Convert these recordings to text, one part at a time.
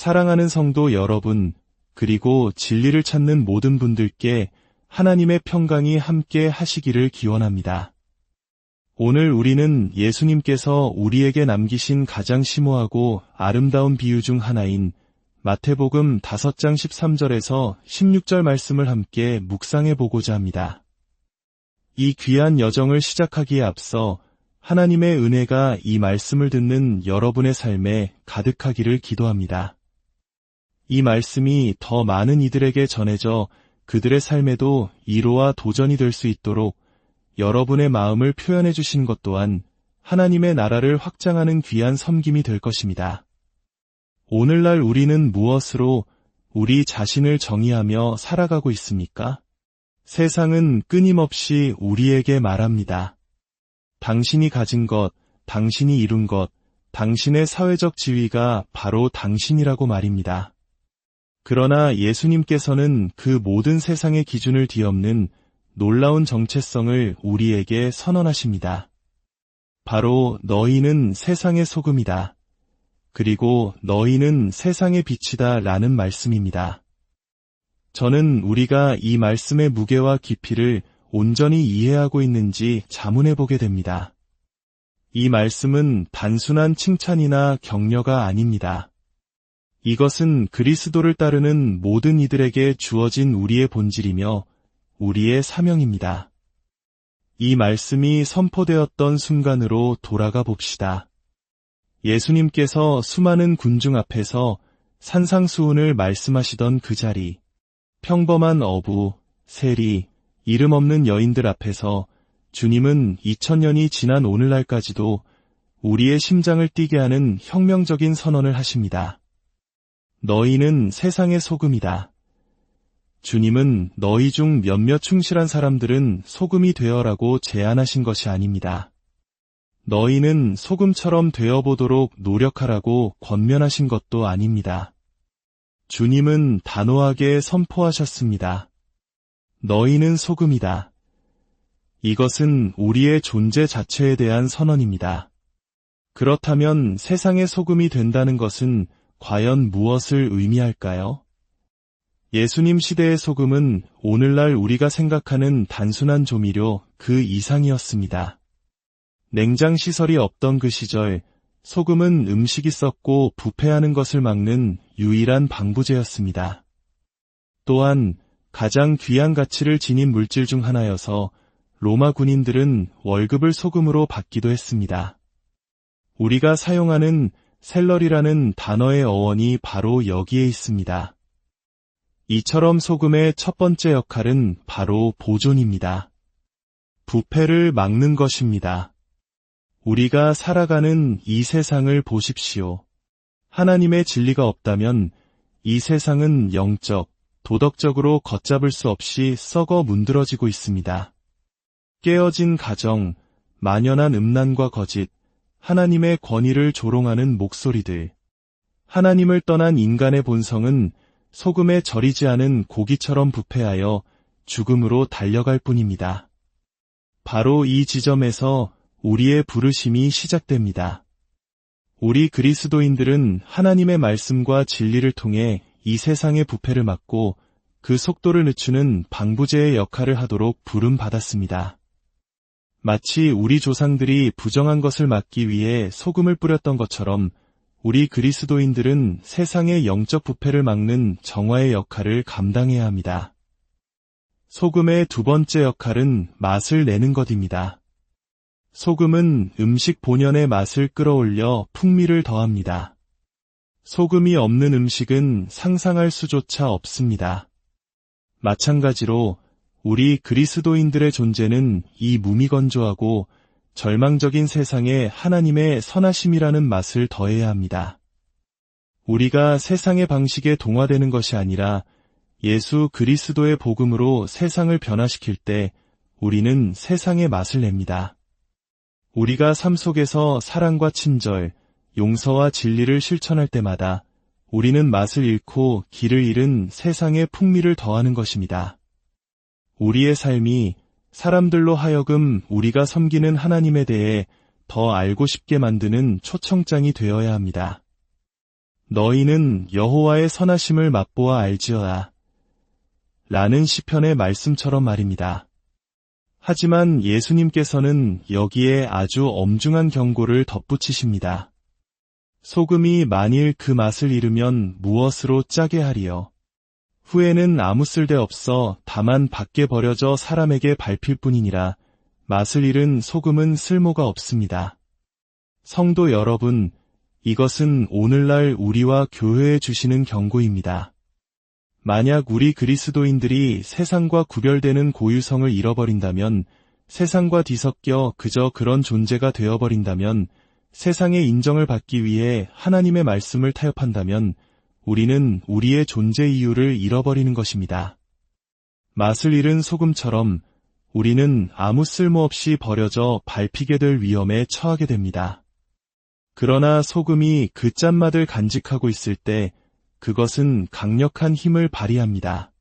사랑하는 성도 여러분, 그리고 진리를 찾는 모든 분들께 하나님의 평강이 함께 하시기를 기원합니다. 오늘 우리는 예수님께서 우리에게 남기신 가장 심오하고 아름다운 비유 중 하나인 마태복음 5장 13절에서 16절 말씀을 함께 묵상해 보고자 합니다. 이 귀한 여정을 시작하기에 앞서 하나님의 은혜가 이 말씀을 듣는 여러분의 삶에 가득하기를 기도합니다. 이 말씀이 더 많은 이들에게 전해져 그들의 삶에도 위로와 도전이 될 수 있도록 여러분의 마음을 표현해 주신 것 또한 하나님의 나라를 확장하는 귀한 섬김이 될 것입니다. 오늘날 우리는 무엇으로 우리 자신을 정의하며 살아가고 있습니까? 세상은 끊임없이 우리에게 말합니다. 당신이 가진 것, 당신이 이룬 것, 당신의 사회적 지위가 바로 당신이라고 말입니다. 그러나 예수님께서는 그 모든 세상의 기준을 뒤엎는 놀라운 정체성을 우리에게 선언하십니다. 바로 너희는 세상의 소금이다. 그리고 너희는 세상의 빛이다 라는 말씀입니다. 저는 우리가 이 말씀의 무게와 깊이를 온전히 이해하고 있는지 자문해 보게 됩니다. 이 말씀은 단순한 칭찬이나 격려가 아닙니다. 이것은 그리스도를 따르는 모든 이들에게 주어진 우리의 본질이며 우리의 사명입니다. 이 말씀이 선포되었던 순간으로 돌아가 봅시다. 예수님께서 수많은 군중 앞에서 산상수훈을 말씀하시던 그 자리, 평범한 어부, 세리, 이름 없는 여인들 앞에서 주님은 2000년이 지난 오늘날까지도 우리의 심장을 뛰게 하는 혁명적인 선언을 하십니다. 너희는 세상의 소금이다. 주님은 너희 중 몇몇 충실한 사람들은 소금이 되어라고 제안하신 것이 아닙니다. 너희는 소금처럼 되어보도록 노력하라고 권면하신 것도 아닙니다. 주님은 단호하게 선포하셨습니다. 너희는 소금이다. 이것은 우리의 존재 자체에 대한 선언입니다. 그렇다면 세상의 소금이 된다는 것은 과연 무엇을 의미할까요? 예수님 시대의 소금은 오늘날 우리가 생각하는 단순한 조미료 그 이상이었습니다. 냉장시설이 없던 그 시절, 소금은 음식이 썩고 부패하는 것을 막는 유일한 방부제였습니다. 또한 가장 귀한 가치를 지닌 물질 중 하나여서 로마 군인들은 월급을 소금으로 받기도 했습니다. 우리가 사용하는 셀러리라는 단어의 어원이 바로 여기에 있습니다. 이처럼 소금의 첫 번째 역할은 바로 보존입니다. 부패를 막는 것입니다. 우리가 살아가는 이 세상을 보십시오. 하나님의 진리가 없다면 이 세상은 영적, 도덕적으로 걷잡을 수 없이 썩어 문드러지고 있습니다. 깨어진 가정, 만연한 음란과 거짓, 하나님의 권위를 조롱하는 목소리들. 하나님을 떠난 인간의 본성은 소금에 절이지 않은 고기처럼 부패하여 죽음으로 달려갈 뿐입니다. 바로 이 지점에서 우리의 부르심이 시작됩니다. 우리 그리스도인들은 하나님의 말씀과 진리를 통해 이 세상의 부패를 막고 그 속도를 늦추는 방부제의 역할을 하도록 부름받았습니다. 마치 우리 조상들이 부정한 것을 막기 위해 소금을 뿌렸던 것처럼 우리 그리스도인들은 세상의 영적 부패를 막는 정화의 역할을 감당해야 합니다. 소금의 두 번째 역할은 맛을 내는 것입니다. 소금은 음식 본연의 맛을 끌어올려 풍미를 더합니다. 소금이 없는 음식은 상상할 수조차 없습니다. 마찬가지로 우리 그리스도인들의 존재는 이 무미건조하고 절망적인 세상에 하나님의 선하심이라는 맛을 더해야 합니다. 우리가 세상의 방식에 동화되는 것이 아니라 예수 그리스도의 복음으로 세상을 변화시킬 때 우리는 세상의 맛을 냅니다. 우리가 삶 속에서 사랑과 친절, 용서와 진리를 실천할 때마다 우리는 맛을 잃고 길을 잃은 세상의 풍미를 더하는 것입니다. 우리의 삶이 사람들로 하여금 우리가 섬기는 하나님에 대해 더 알고 싶게 만드는 초청장이 되어야 합니다. 너희는 여호와의 선하심을 맛보아 알지어다. 라는 시편의 말씀처럼 말입니다. 하지만 예수님께서는 여기에 아주 엄중한 경고를 덧붙이십니다. 소금이 만일 그 맛을 잃으면 무엇으로 짜게 하리요. 후에는 아무 쓸데없어 다만 밖에 버려져 사람에게 밟힐 뿐이니라. 맛을 잃은 소금은 쓸모가 없습니다. 성도 여러분, 이것은 오늘날 우리와 교회에 주시는 경고입니다. 만약 우리 그리스도인들이 세상과 구별되는 고유성을 잃어버린다면, 세상과 뒤섞여 그저 그런 존재가 되어버린다면, 세상의 인정을 받기 위해 하나님의 말씀을 타협한다면, 우리는 우리의 존재 이유를 잃어버리는 것입니다. 맛을 잃은 소금처럼 우리는 아무 쓸모없이 버려져 밟히게 될 위험에 처하게 됩니다. 그러나 소금이 그 짠맛을 간직하고 있을 때 그것은 강력한 힘을 발휘합니다.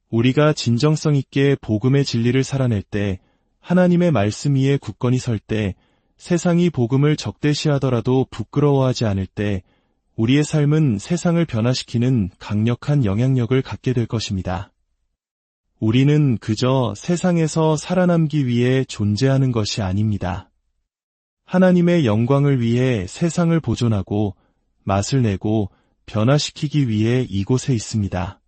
우리가 진정성 있게 복음의 진리를 살아낼 때, 하나님의 말씀 위에 굳건히 설 때, 세상이 복음을 적대시하더라도 부끄러워하지 않을 때, 우리의 삶은 세상을 변화시키는 강력한 영향력을 갖게 될 것입니다. 우리는 그저 세상에서 살아남기 위해 존재하는 것이 아닙니다. 하나님의 영광을 위해 세상을 보존하고 맛을 내고 변화시키기 위해 이곳에 있습니다.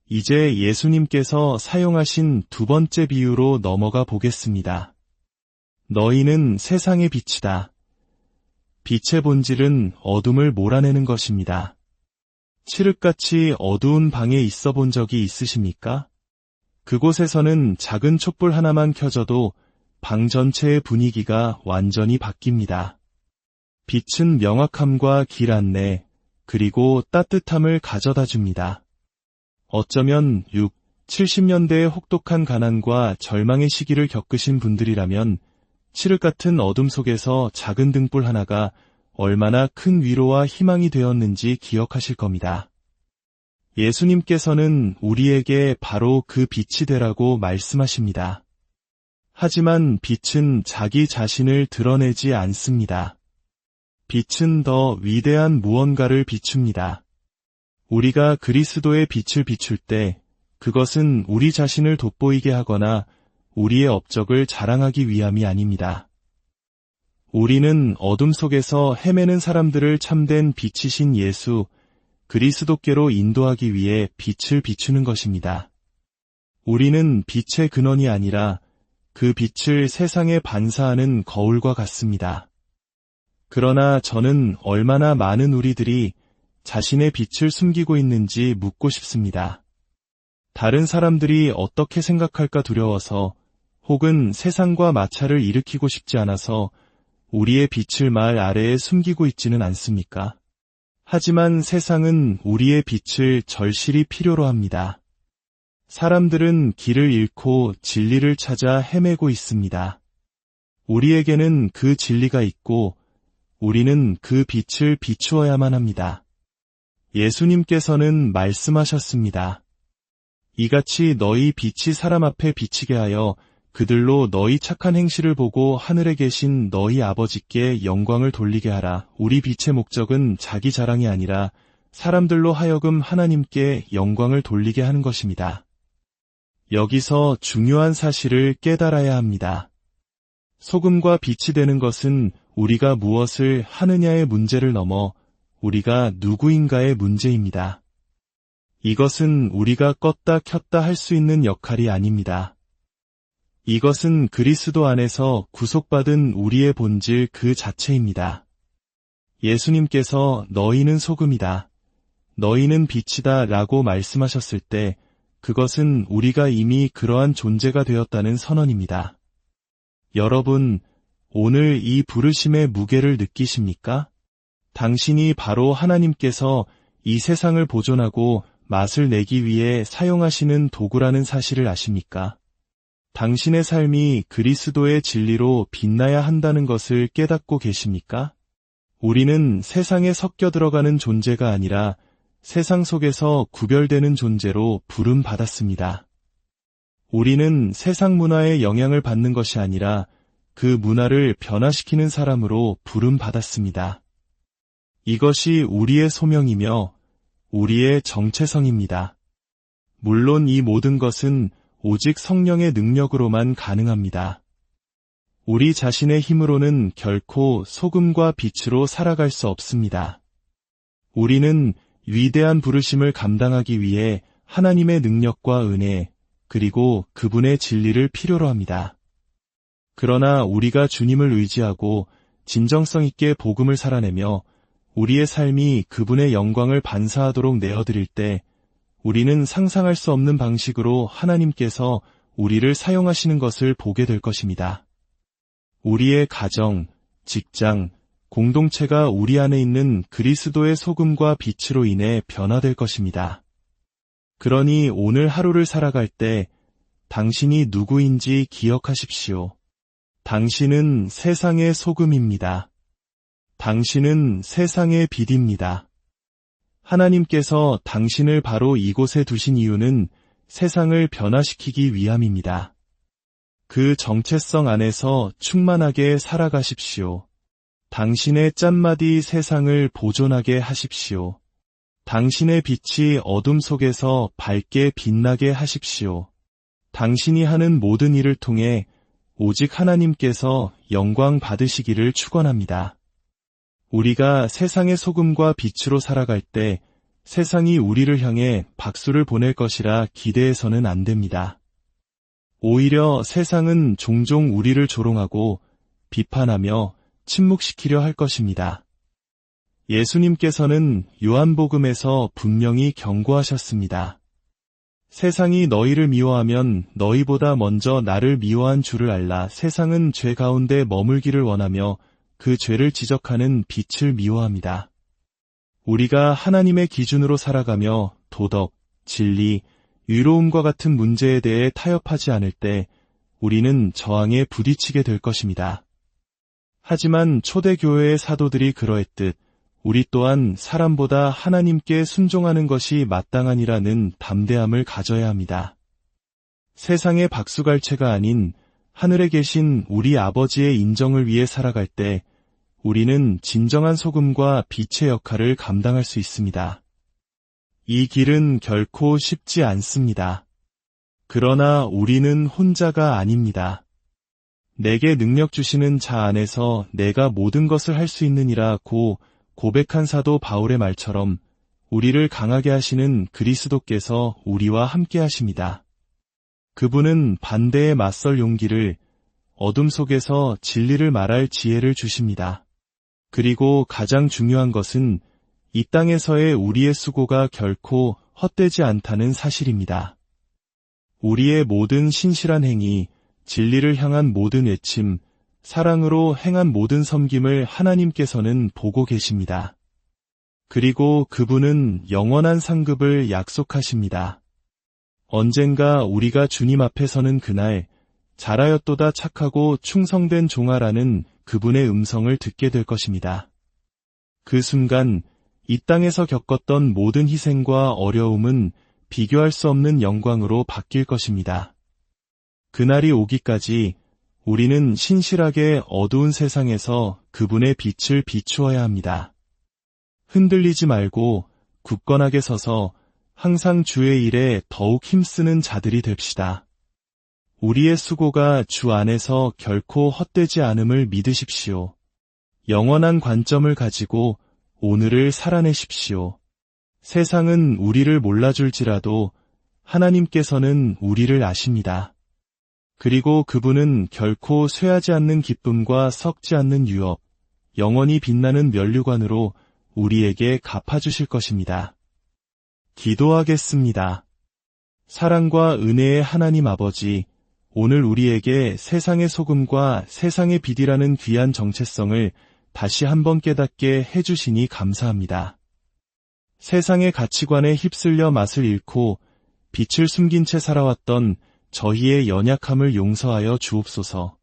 이제 예수님께서 사용하신 두 번째 비유로 넘어가 보겠습니다. 너희는 세상의 빛이다. 빛의 본질은 어둠을 몰아내는 것입니다. 칠흑같이 어두운 방에 있어 본 적이 있으십니까? 그곳에서는 작은 촛불 하나만 켜져도 방 전체의 분위기가 완전히 바뀝니다. 빛은 명확함과 길 안내, 그리고 따뜻함을 가져다 줍니다. 어쩌면 6, 70년대의 혹독한 가난과 절망의 시기를 겪으신 분들이라면 칠흑 같은 어둠 속에서 작은 등불 하나가 얼마나 큰 위로와 희망이 되었는지 기억하실 겁니다. 예수님께서는 우리에게 바로 그 빛이 되라고 말씀하십니다. 하지만 빛은 자기 자신을 드러내지 않습니다. 빛은 더 위대한 무언가를 비춥니다. 우리가 그리스도의 빛을 비출 때 그것은 우리 자신을 돋보이게 하거나 우리의 업적을 자랑하기 위함이 아닙니다. 우리는 어둠 속에서 헤매는 사람들을 참된 빛이신 예수, 그리스도께로 인도하기 위해 빛을 비추는 것입니다. 우리는 빛의 근원이 아니라 그 빛을 세상에 반사하는 거울과 같습니다. 그러나 저는 얼마나 많은 우리들이 자신의 빛을 숨기고 있는지 묻고 싶습니다. 다른 사람들이 어떻게 생각할까 두려워서 혹은 세상과 마찰을 일으키고 싶지 않아서 우리의 빛을 말 아래에 숨기고 있지는 않습니까? 하지만 세상은 우리의 빛을 절실히 필요로 합니다. 사람들은 길을 잃고 진리를 찾아 헤매고 있습니다. 우리에게는 그 진리가 있고 우리는 그 빛을 비추어야만 합니다. 예수님께서는 말씀하셨습니다. 이같이 너희 빛이 사람 앞에 비치게 하여 그들로 너희 착한 행실을 보고 하늘에 계신 너희 아버지께 영광을 돌리게 하라. 우리 빛의 목적은 자기 자랑이 아니라 사람들로 하여금 하나님께 영광을 돌리게 하는 것입니다. 여기서 중요한 사실을 깨달아야 합니다. 소금과 빛이 되는 것은 우리가 무엇을 하느냐의 문제를 넘어 우리가 누구인가의 문제입니다. 이것은 우리가 껐다 켰다 할 수 있는 역할이 아닙니다. 이것은 그리스도 안에서 구속받은 우리의 본질 그 자체입니다. 예수님께서 너희는 소금이다, 너희는 빛이다 라고 말씀하셨을 때 그것은 우리가 이미 그러한 존재가 되었다는 선언입니다. 여러분, 오늘 이 부르심의 무게를 느끼십니까? 당신이 바로 하나님께서 이 세상을 보존하고 맛을 내기 위해 사용하시는 도구라는 사실을 아십니까? 당신의 삶이 그리스도의 진리로 빛나야 한다는 것을 깨닫고 계십니까? 우리는 세상에 섞여 들어가는 존재가 아니라 세상 속에서 구별되는 존재로 부름받았습니다. 우리는 세상 문화의 영향을 받는 것이 아니라 그 문화를 변화시키는 사람으로 부름받았습니다. 이것이 우리의 소명이며 우리의 정체성입니다. 물론 이 모든 것은 오직 성령의 능력으로만 가능합니다. 우리 자신의 힘으로는 결코 소금과 빛으로 살아갈 수 없습니다. 우리는 위대한 부르심을 감당하기 위해 하나님의 능력과 은혜, 그리고 그분의 진리를 필요로 합니다. 그러나 우리가 주님을 의지하고 진정성 있게 복음을 살아내며 우리의 삶이 그분의 영광을 반사하도록 내어드릴 때 우리는 상상할 수 없는 방식으로 하나님께서 우리를 사용하시는 것을 보게 될 것입니다. 우리의 가정, 직장, 공동체가 우리 안에 있는 그리스도의 소금과 빛으로 인해 변화될 것입니다. 그러니 오늘 하루를 살아갈 때 당신이 누구인지 기억하십시오. 당신은 세상의 소금입니다. 당신은 세상의 빛입니다. 하나님께서 당신을 바로 이곳에 두신 이유는 세상을 변화시키기 위함입니다. 그 정체성 안에서 충만하게 살아가십시오. 당신의 짠마디 세상을 보존하게 하십시오. 당신의 빛이 어둠 속에서 밝게 빛나게 하십시오. 당신이 하는 모든 일을 통해 오직 하나님께서 영광 받으시기를 축원합니다. 우리가 세상의 소금과 빛으로 살아갈 때 세상이 우리를 향해 박수를 보낼 것이라 기대해서는 안 됩니다. 오히려 세상은 종종 우리를 조롱하고 비판하며 침묵시키려 할 것입니다. 예수님께서는 요한복음에서 분명히 경고하셨습니다. 세상이 너희를 미워하면 너희보다 먼저 나를 미워한 줄을 알라. 세상은 죄 가운데 머물기를 원하며 그 죄를 지적하는 빛을 미워합니다. 우리가 하나님의 기준으로 살아가며 도덕, 진리, 의로움과 같은 문제에 대해 타협하지 않을 때 우리는 저항에 부딪히게 될 것입니다. 하지만 초대교회의 사도들이 그러했듯 우리 또한 사람보다 하나님께 순종하는 것이 마땅하니라는 담대함을 가져야 합니다. 세상의 박수갈채가 아닌 하늘에 계신 우리 아버지의 인정을 위해 살아갈 때 우리는 진정한 소금과 빛의 역할을 감당할 수 있습니다. 이 길은 결코 쉽지 않습니다. 그러나 우리는 혼자가 아닙니다. 내게 능력 주시는 자 안에서 내가 모든 것을 할 수 있느니라고 고백한 사도 바울의 말처럼 우리를 강하게 하시는 그리스도께서 우리와 함께 하십니다. 그분은 반대에 맞설 용기를, 어둠 속에서 진리를 말할 지혜를 주십니다. 그리고 가장 중요한 것은 이 땅에서의 우리의 수고가 결코 헛되지 않다는 사실입니다. 우리의 모든 신실한 행위, 진리를 향한 모든 외침, 사랑으로 행한 모든 섬김을 하나님께서는 보고 계십니다. 그리고 그분은 영원한 상급을 약속하십니다. 언젠가 우리가 주님 앞에 서는 그날, 잘하였도다 착하고 충성된 종아라는 그분의 음성을 듣게 될 것입니다. 그 순간 이 땅에서 겪었던 모든 희생과 어려움은 비교할 수 없는 영광으로 바뀔 것입니다. 그날이 오기까지 우리는 신실하게 어두운 세상에서 그분의 빛을 비추어야 합니다. 흔들리지 말고 굳건하게 서서 항상 주의 일에 더욱 힘쓰는 자들이 됩시다. 우리의 수고가 주 안에서 결코 헛되지 않음을 믿으십시오. 영원한 관점을 가지고 오늘을 살아내십시오. 세상은 우리를 몰라줄지라도 하나님께서는 우리를 아십니다. 그리고 그분은 결코 쇠하지 않는 기쁨과 썩지 않는 유업, 영원히 빛나는 면류관으로 우리에게 갚아주실 것입니다. 기도하겠습니다. 사랑과 은혜의 하나님 아버지, 오늘 우리에게 세상의 소금과 세상의 빛이라는 귀한 정체성을 다시 한번 깨닫게 해주시니 감사합니다. 세상의 가치관에 휩쓸려 맛을 잃고 빛을 숨긴 채 살아왔던 저희의 연약함을 용서하여 주옵소서.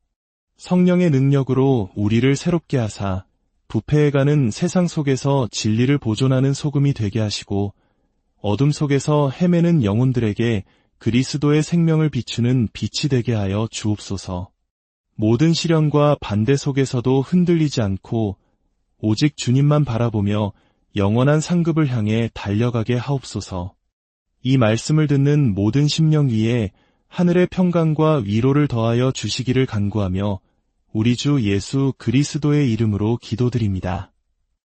성령의 능력으로 우리를 새롭게 하사 부패해가는 세상 속에서 진리를 보존하는 소금이 되게 하시고 어둠 속에서 헤매는 영혼들에게 그리스도의 생명을 비추는 빛이 되게 하여 주옵소서. 모든 시련과 반대 속에서도 흔들리지 않고 오직 주님만 바라보며 영원한 상급을 향해 달려가게 하옵소서. 이 말씀을 듣는 모든 심령 위에 하늘의 평강과 위로를 더하여 주시기를 간구하며 우리 주 예수 그리스도의 이름으로 기도드립니다.